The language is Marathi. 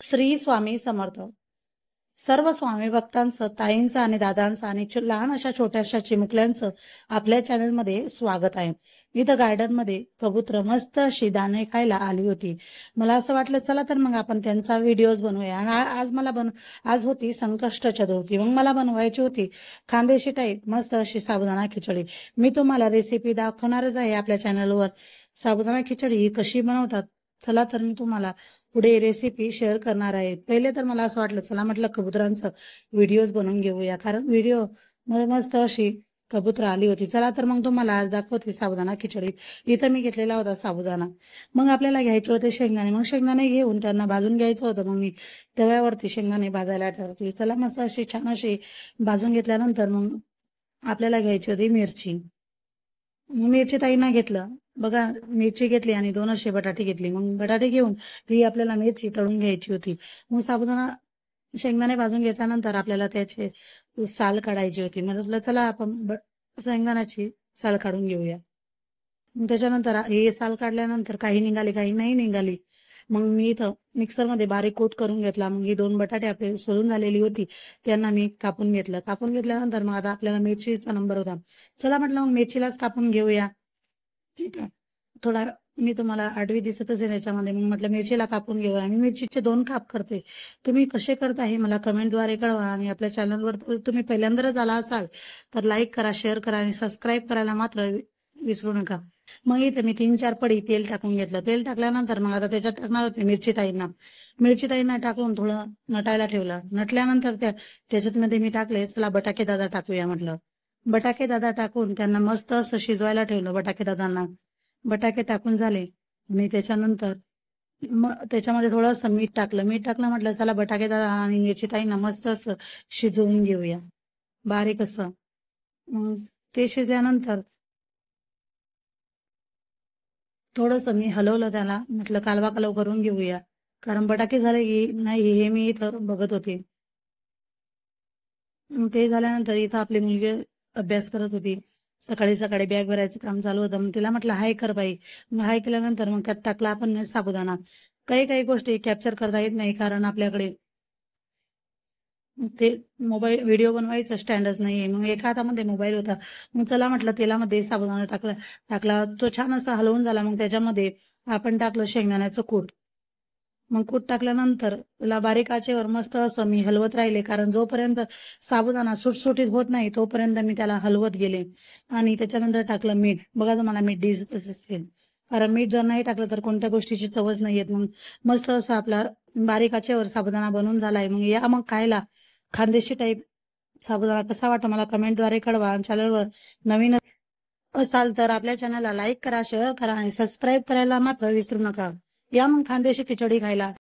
श्री स्वामी समर्थ. सर्व स्वामी भक्तांचं, ताईंचं आणि दादांचं आणि लहान अशा छोट्याशा चिमुकल्यांचं आपल्या चॅनलमध्ये स्वागत आहे. इथं गार्डन मध्ये कबूतर मस्त अशी दाणे खायला आली होती. मला असं वाटलं चला तर मग आपण त्यांचा व्हिडिओज बनवूया. आणि आज होती संकष्ट चतुर्थी. मग मला बनवायची होती खानदेशी टाईप मस्त अशी साबुदाणा खिचडी. मी तुम्हाला रेसिपी दाखवणारच आहे आपल्या चॅनलवर. साबुदाणा खिचडी ही कशी बनवतात चला तर मी तुम्हाला पुढे रेसिपी शेअर करणार आहे. पहिले तर मला असं वाटलं चला म्हटलं कबुतरांचं व्हिडिओज बनवून घेऊया, कारण व्हिडिओ मध्ये मस्त अशी कबूतर आली होती. चला तर मग तुम्हाला आज दाखवते साबुदाणा खिचडी. इथं मी घेतलेला होता साबुदाणा. मग आपल्याला घ्यायचे होते शेंगदाणे. मग शेंगदाणे घेऊन त्यांना भाजून घ्यायचं होतं. मग मी तव्यावरती शेंगदाणे भाजायला ठरवली. चला मस्त अशी छान अशी भाजून घेतल्यानंतर मग आपल्याला घ्यायची होती मिरची. मिरची ताईंना घेतलं बघा, मिरची घेतली आणि 2 असे बटाटे घेतले. मग बटाटे घेऊन ही आपल्याला मिरची तळून घ्यायची होती. मग साबुदाणा शेंगदाणे भाजून घेतल्यानंतर आपल्याला त्याचे साल काढायची होती. म्हटलं चला आपण शेंगदाण्याची साल काढून घेऊया. मग त्याच्यानंतर हे साल काढल्यानंतर काही निघाली काही नाही निघाली. मग मी इथं मिक्सरमध्ये बारीक कूट करून घेतला. मग ही 2 बटाटे आपले सोलून झालेली होती त्यांना मी कापून घेतलं. कापून घेतल्यानंतर मग आता आपल्याला मिरचीचा नंबर होता. चला म्हटलं मग मिरचीलाच कापून घेऊया. थोडा मी तुम्हाला आडवी दिसत असेल याच्यामध्ये. मग म्हटलं मिरचीला कापून घेऊया. मी मिरचीचे 2 काप करते. तुम्ही कसे करता हे मला कमेंटद्वारे कळवा. आणि आपल्या चॅनलवर तुम्ही पहिल्यांदाच आला असाल तर लाईक करा, शेअर करा आणि सबस्क्राईब करायला मात्र विसरू नका. मग इथे मी 3-4 पडी तेल टाकून घेतलं. तेल टाकल्यानंतर मग आता त्याच्यात टाकणार होते मिरची ताईंना टाकून थोडं नटायला ठेवलं. नटल्यानंतर त्याच्यात मध्ये मी टाकले चला बटाके दादा टाकूया म्हटलं. बटाके दादा टाकून त्यांना मस्त असं शिजवायला ठेवलं. बटाके दादांना बटाके टाकून झाले आणि त्याच्यानंतर मग त्याच्यामध्ये थोडंसं मीठ टाकलं म्हटलं चला बटाके दादा आणि मिरची ताईंना मस्त असं शिजवून घेऊया बारीक असं. मग ते शिजल्यानंतर थोडंसं मी हलवलं त्याला. म्हटलं कालवा कालव करून घेऊया, कारण बटाके झाले की नाही हे मी इथं बघत होते. ते झाल्यानंतर इथं आपली मुलगी अभ्यास करत होती. सकाळी सकाळी बॅग भरायचं काम चालू होतं. मग तिला म्हटलं हाय कर बाई. मग हाय केल्यानंतर मग त्यात टाकला आपण साबुदाणा. काही काही गोष्टी कॅप्चर करता येत नाही, कारण आपल्याकडे ते मोबाईल व्हिडिओ बनवायचा स्टँडच नाहीये. मग एका हातामध्ये मोबाईल होता. मग चला म्हटलं तेलामध्ये साबुदाणा टाकला तो छान असा हलवून झाला. मग त्याच्यामध्ये आपण टाकलं शेंगदाण्याचं कूट. मग कूट टाकल्यानंतर त्याला बारीक आचेवर मस्त असं मी हलवत राहिले, कारण जोपर्यंत साबुदाणा सुटसुटीत होत नाही तोपर्यंत मी त्याला हलवत गेले. आणि त्याच्यानंतर टाकलं मीठ. बघा तुम्हाला मीठ दिसत असेल, कारण मीठ जर नाही टाकलं तर कोणत्या गोष्टीची चवच नाही येत. मग मस्त असं आपला बारीक आचेवर साबुदाणा बनवून झालाय. मग या मग खायला खानदेशी टाईप साबुदाणा कसा वाटतो मला कमेंटद्वारे कळवा. चॅनलवर नवीन असाल तर आपल्या चॅनलला लाईक करा, शेअर करा आणि सबस्क्राईब करायला मात्र विसरू नका. या मग खानदेशी खिचडी खायला.